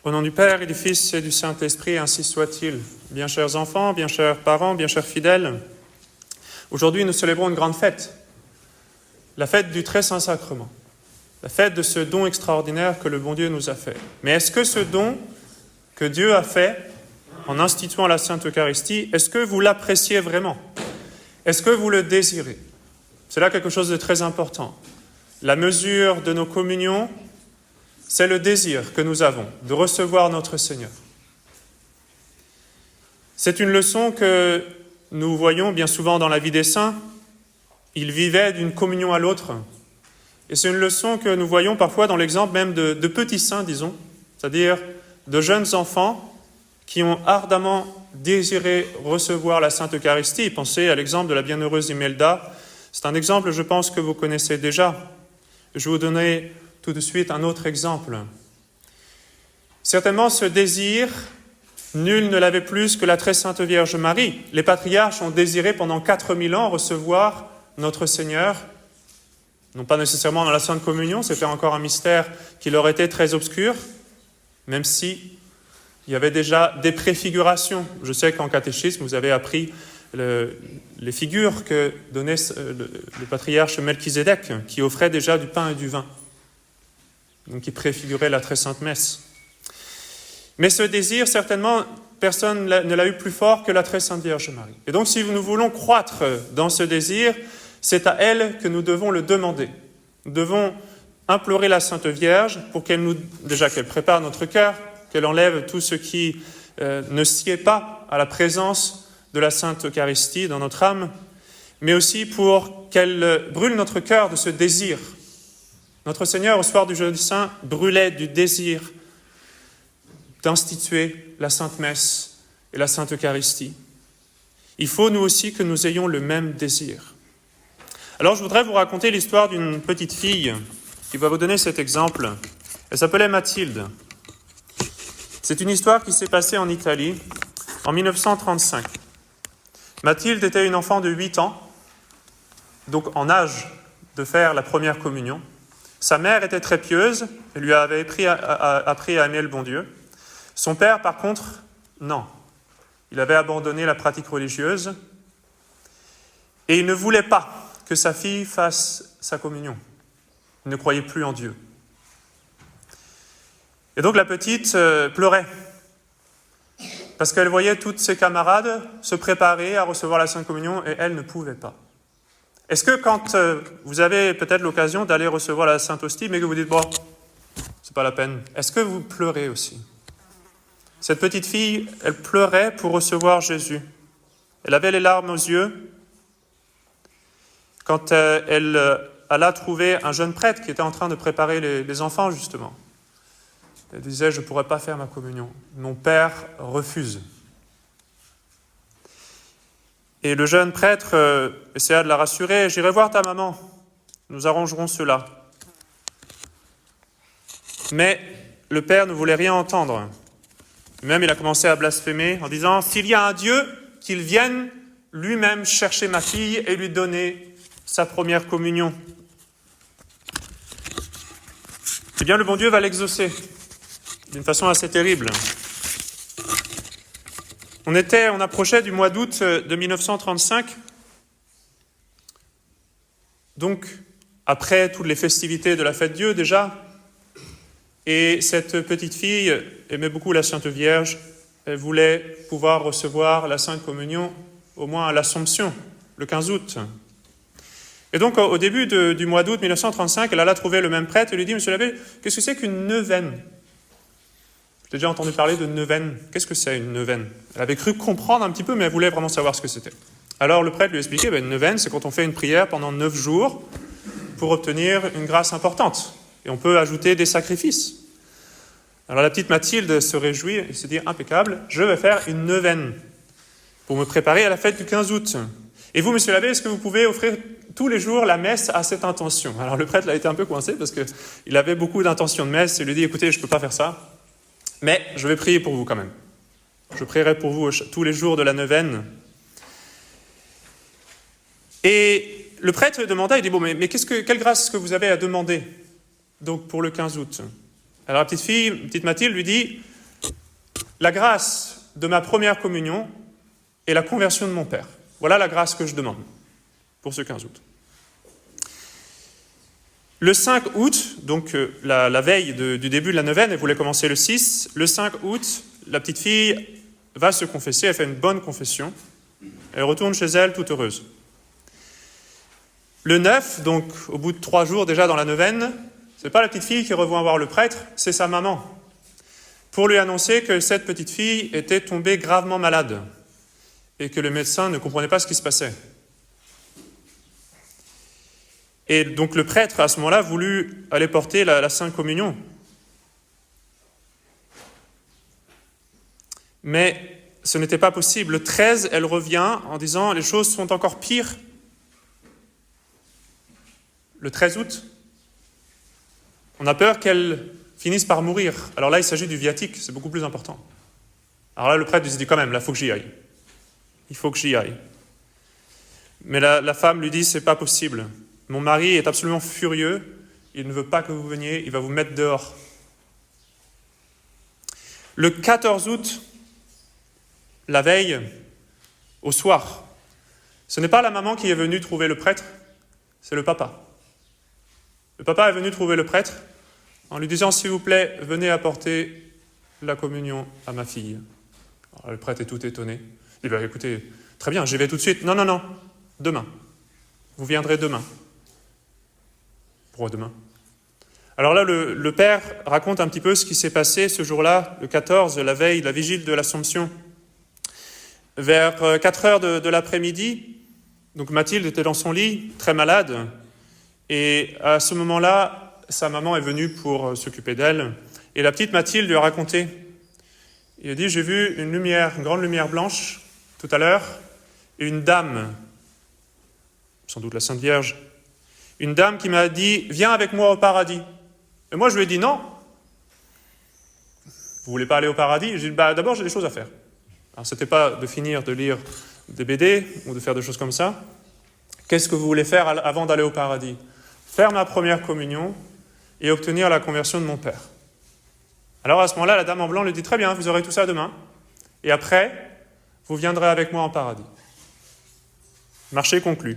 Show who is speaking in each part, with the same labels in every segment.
Speaker 1: Au nom du Père et du Fils et du Saint-Esprit, ainsi soit-il. Bien chers enfants, bien chers parents, bien chers fidèles, aujourd'hui nous célébrons une grande fête, la fête du Très Saint Sacrement, la fête de ce don extraordinaire que le bon Dieu nous a fait. Mais est-ce que ce don que Dieu a fait en instituant la Sainte Eucharistie, est-ce que vous l'appréciez vraiment? Est-ce que vous le désirez? C'est là quelque chose de très important. La mesure de nos communions, c'est le désir que nous avons de recevoir notre Seigneur. C'est une leçon que nous voyons bien souvent dans la vie des saints. Ils vivaient d'une communion à l'autre. Et c'est une leçon que nous voyons parfois dans l'exemple même de petits saints, disons, c'est-à-dire de jeunes enfants qui ont ardemment désiré recevoir la Sainte Eucharistie. Pensez à l'exemple de la bienheureuse Imelda. C'est un exemple, je pense, que vous connaissez déjà. Je vais vous donner tout de suite un autre exemple. Certainement, ce désir, nul ne l'avait plus que la très sainte Vierge Marie. Les patriarches ont désiré pendant 4000 ans recevoir notre Seigneur, non pas nécessairement dans la Sainte Communion, c'était encore un mystère qui leur était très obscur, même si il y avait déjà des préfigurations. Je sais qu'en catéchisme, vous avez appris les figures que donnait le patriarche Melchisédek, qui offrait déjà du pain et du vin, donc qui préfigurait la très sainte messe. Mais ce désir, certainement, personne ne l'a eu plus fort que la très sainte Vierge Marie. Et donc, si nous voulons croître dans ce désir, c'est à elle que nous devons le demander. Nous devons implorer la Sainte Vierge pour qu'elle prépare notre cœur, qu'elle enlève tout ce qui ne sied pas à la présence de la Sainte Eucharistie dans notre âme, mais aussi pour qu'elle brûle notre cœur de ce désir. Notre Seigneur, au soir du jeudi saint, brûlait du désir d'instituer la Sainte Messe et la Sainte Eucharistie. Il faut, nous aussi, que nous ayons le même désir. Alors, je voudrais vous raconter l'histoire d'une petite fille qui va vous donner cet exemple. Elle s'appelait Mathilde. C'est une histoire qui s'est passée en Italie en 1935. Mathilde était une enfant de 8 ans, donc en âge de faire la première communion. Sa mère était très pieuse et lui avait appris à aimer le bon Dieu. Son père, par contre, non. Il avait abandonné la pratique religieuse et il ne voulait pas que sa fille fasse sa communion. Il ne croyait plus en Dieu. Et donc la petite pleurait parce qu'elle voyait toutes ses camarades se préparer à recevoir la Sainte Communion et elle ne pouvait pas. Est-ce que quand vous avez peut-être l'occasion d'aller recevoir la Sainte Hostie, mais que vous dites, bon, c'est pas la peine, est-ce que vous pleurez aussi? Cette petite fille, elle pleurait pour recevoir Jésus. Elle avait les larmes aux yeux quand elle alla trouver un jeune prêtre qui était en train de préparer les enfants, justement. Elle disait, je ne pourrais pas faire ma communion. Mon père refuse. Et le jeune prêtre essaya de la rassurer. J'irai voir ta maman. Nous arrangerons cela. Mais le père ne voulait rien entendre. Même il a commencé à blasphémer en disant, s'il y a un Dieu, qu'il vienne lui-même chercher ma fille et lui donner sa première communion. Eh bien, le bon Dieu va l'exaucer d'une façon assez terrible. On approchait du mois d'août de 1935, donc après toutes les festivités de la fête Dieu déjà, et cette petite fille aimait beaucoup la Sainte Vierge, elle voulait pouvoir recevoir la Sainte Communion au moins à l'Assomption, le 15 août. Et donc au début du mois d'août 1935, elle alla trouver le même prêtre et lui dit, Monsieur l'abbé, qu'est-ce que c'est qu'une neuvaine? J'ai déjà entendu parler de neuvaine. Qu'est-ce que c'est une neuvaine? Elle avait cru comprendre un petit peu, mais elle voulait vraiment savoir ce que c'était. Alors le prêtre lui expliquait, une neuvaine, c'est quand on fait une prière pendant 9 jours pour obtenir une grâce importante. Et on peut ajouter des sacrifices. Alors la petite Mathilde se réjouit et se dit, impeccable, je vais faire une neuvaine pour me préparer à la fête du 15 août. Et vous, monsieur l'abbé, est-ce que vous pouvez offrir tous les jours la messe à cette intention? Alors le prêtre a été un peu coincé parce qu'il avait beaucoup d'intentions de messe. Il lui dit, écoutez, je ne peux pas faire ça. Mais je vais prier pour vous quand même. Je prierai pour vous tous les jours de la neuvaine. Et le prêtre demanda, il dit, bon, mais quelle grâce est-ce que vous avez à demander donc pour le 15 août? Alors la petite Mathilde lui dit, la grâce de ma première communion et la conversion de mon père. Voilà la grâce que je demande pour ce 15 août. Le 5 août, donc la veille du début de la neuvaine, elle voulait commencer le 6, le 5 août, la petite fille va se confesser, elle fait une bonne confession, elle retourne chez elle toute heureuse. Le 9, donc au bout de 3 jours déjà dans la neuvaine, c'est pas la petite fille qui revoit voir le prêtre, c'est sa maman, pour lui annoncer que cette petite fille était tombée gravement malade et que le médecin ne comprenait pas ce qui se passait. Et donc le prêtre, à ce moment-là, voulut aller porter la Sainte Communion. Mais ce n'était pas possible. Le 13, elle revient en disant « les choses sont encore pires ». Le 13 août, on a peur qu'elle finisse par mourir. Alors là, il s'agit du viatique, c'est beaucoup plus important. Alors là, le prêtre lui dit quand même, là, il faut que j'y aille. Il faut que j'y aille. Mais la femme lui dit, c'est pas possible. Mon mari est absolument furieux, il ne veut pas que vous veniez, il va vous mettre dehors. Le 14 août, la veille, au soir, ce n'est pas la maman qui est venue trouver le prêtre, c'est le papa. Le papa est venu trouver le prêtre en lui disant, s'il vous plaît, venez apporter la communion à ma fille. Alors, le prêtre est tout étonné. Il dit, écoutez, très bien, j'y vais tout de suite. Non, demain. Vous viendrez demain. Pourquoi demain? Alors là, le père raconte un petit peu ce qui s'est passé ce jour-là, le 14, la veille, la vigile de l'Assomption. Vers 4 heures de l'après-midi, donc Mathilde était dans son lit, très malade, et à ce moment-là, sa maman est venue pour s'occuper d'elle, et la petite Mathilde lui a raconté. Il a dit, j'ai vu une grande lumière blanche, tout à l'heure, et une dame, sans doute la Sainte Vierge, une dame qui m'a dit, viens avec moi au paradis. Et moi, je lui ai dit, non. Vous voulez pas aller au paradis? J'ai dit, d'abord, j'ai des choses à faire. Alors, ce n'était pas de finir de lire des BD ou de faire des choses comme ça. Qu'est-ce que vous voulez faire avant d'aller au paradis? Faire ma première communion et obtenir la conversion de mon père. Alors, à ce moment-là, la dame en blanc lui dit, très bien, vous aurez tout ça demain. Et après, vous viendrez avec moi en paradis. Marché conclu.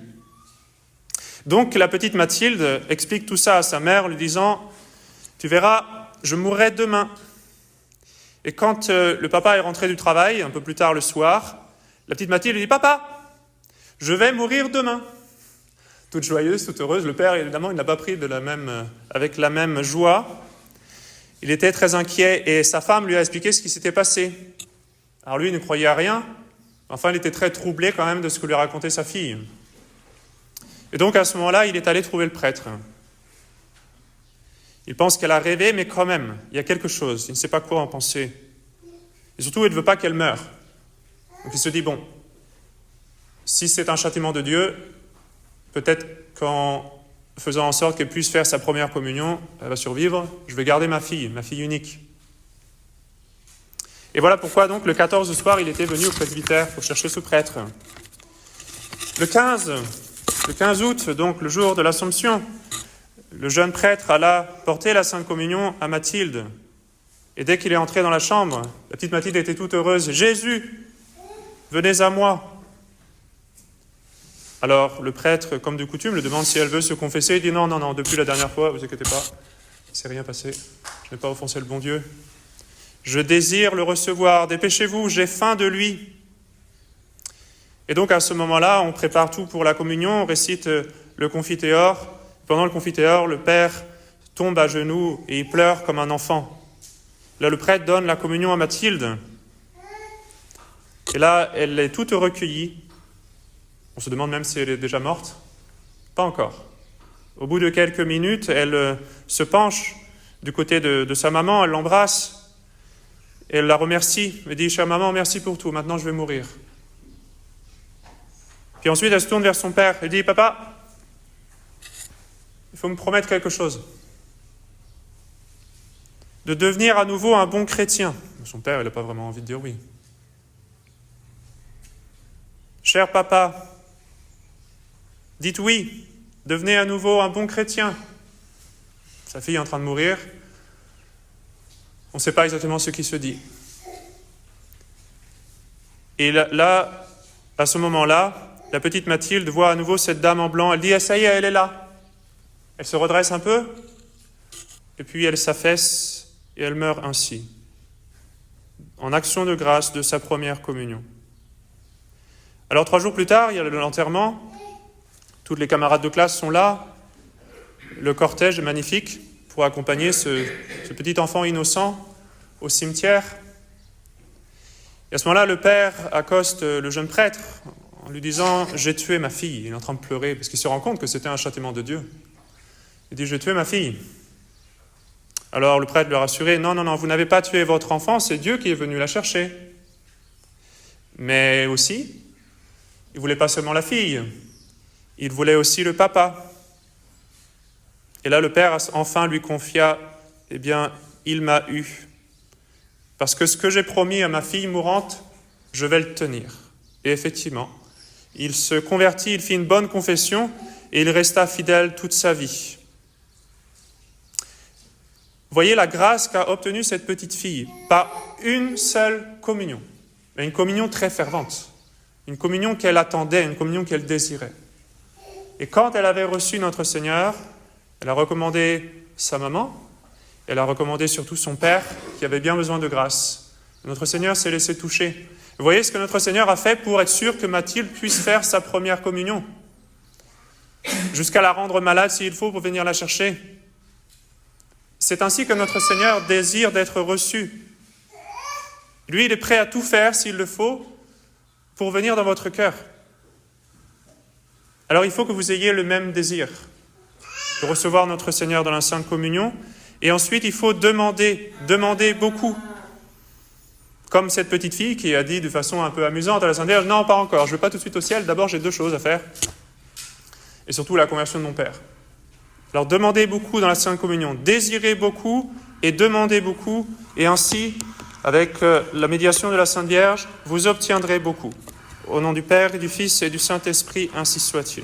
Speaker 1: Donc, la petite Mathilde explique tout ça à sa mère, lui disant, tu verras, je mourrai demain. Et quand le papa est rentré du travail, un peu plus tard le soir, la petite Mathilde lui dit, papa, je vais mourir demain. Toute joyeuse, toute heureuse. Le père, évidemment, il n'a pas pris avec la même joie. Il était très inquiet et sa femme lui a expliqué ce qui s'était passé. Alors lui, il ne croyait à rien. Enfin, il était très troublé quand même de ce que lui racontait sa fille. Et donc, à ce moment-là, il est allé trouver le prêtre. Il pense qu'elle a rêvé, mais quand même, il y a quelque chose. Il ne sait pas quoi en penser. Et surtout, il ne veut pas qu'elle meure. Donc, il se dit, bon, si c'est un châtiment de Dieu, peut-être qu'en faisant en sorte qu'elle puisse faire sa première communion, elle va survivre, je vais garder ma fille unique. Et voilà pourquoi, donc, le 14 soir, il était venu au presbytère pour chercher ce prêtre. Le 15 août, donc le jour de l'Assomption, le jeune prêtre alla porter la Sainte Communion à Mathilde. Et dès qu'il est entré dans la chambre, la petite Mathilde était toute heureuse. « Jésus, venez à moi !» Alors le prêtre, comme de coutume, lui demande si elle veut se confesser. Il dit « Non, depuis la dernière fois, vous inquiétez pas, il ne s'est rien passé. Je n'ai pas offensé le bon Dieu. Je désire le recevoir. Dépêchez-vous, j'ai faim de lui. » Et donc à ce moment-là, on prépare tout pour la communion, on récite le confiteor. Pendant le confiteor, le père tombe à genoux et il pleure comme un enfant. Là, le prêtre donne la communion à Mathilde. Et là, elle est toute recueillie. On se demande même si elle est déjà morte. Pas encore. Au bout de quelques minutes, elle se penche du côté de sa maman, elle l'embrasse. Et elle la remercie. Elle dit, chère maman, merci pour tout, maintenant je vais mourir. Puis ensuite, elle se tourne vers son père. Elle dit, papa, il faut me promettre quelque chose. De devenir à nouveau un bon chrétien. Son père, il n'a pas vraiment envie de dire oui. Cher papa, dites oui, devenez à nouveau un bon chrétien. Sa fille est en train de mourir. On ne sait pas exactement ce qui se dit. Et là, à ce moment-là, la petite Mathilde voit à nouveau cette dame en blanc. Elle dit « Ah, ça y est, elle est là !» Elle se redresse un peu, et puis elle s'affaisse, et elle meurt ainsi, en action de grâce de sa première communion. Alors 3 jours plus tard, il y a l'enterrement. Toutes les camarades de classe sont là. Le cortège est magnifique pour accompagner ce petit enfant innocent au cimetière. Et à ce moment-là, le père accoste le jeune prêtre en lui disant « J'ai tué ma fille ». Il est en train de pleurer parce qu'il se rend compte que c'était un châtiment de Dieu. Il dit « J'ai tué ma fille ». Alors le prêtre lui a rassuré « Non, non, non, vous n'avez pas tué votre enfant, c'est Dieu qui est venu la chercher. » Mais aussi, il ne voulait pas seulement la fille, il voulait aussi le papa. Et là, le père enfin lui confia « Eh bien, il m'a eu. Parce que ce que j'ai promis à ma fille mourante, je vais le tenir. » Et effectivement, il se convertit, il fit une bonne confession et il resta fidèle toute sa vie. Voyez la grâce qu'a obtenue cette petite fille, pas une seule communion, mais une communion très fervente, une communion qu'elle attendait, une communion qu'elle désirait. Et quand elle avait reçu notre Seigneur, elle a recommandé sa maman, elle a recommandé surtout son père, qui avait bien besoin de grâce. Notre Seigneur s'est laissé toucher. Vous voyez ce que notre Seigneur a fait pour être sûr que Mathilde puisse faire sa première communion, jusqu'à la rendre malade s'il faut pour venir la chercher. C'est ainsi que notre Seigneur désire d'être reçu. Lui, il est prêt à tout faire, s'il le faut, pour venir dans votre cœur. Alors il faut que vous ayez le même désir de recevoir notre Seigneur dans la Sainte Communion. Et ensuite, il faut demander beaucoup. Comme cette petite fille qui a dit de façon un peu amusante à la Sainte Vierge, « Non, pas encore, je ne vais pas tout de suite au ciel, d'abord j'ai 2 choses à faire. » Et surtout la conversion de mon père. Alors demandez beaucoup dans la Sainte Communion, désirez beaucoup et demandez beaucoup, et ainsi, avec la médiation de la Sainte Vierge, vous obtiendrez beaucoup. Au nom du Père et du Fils et du Saint-Esprit, ainsi soit-il.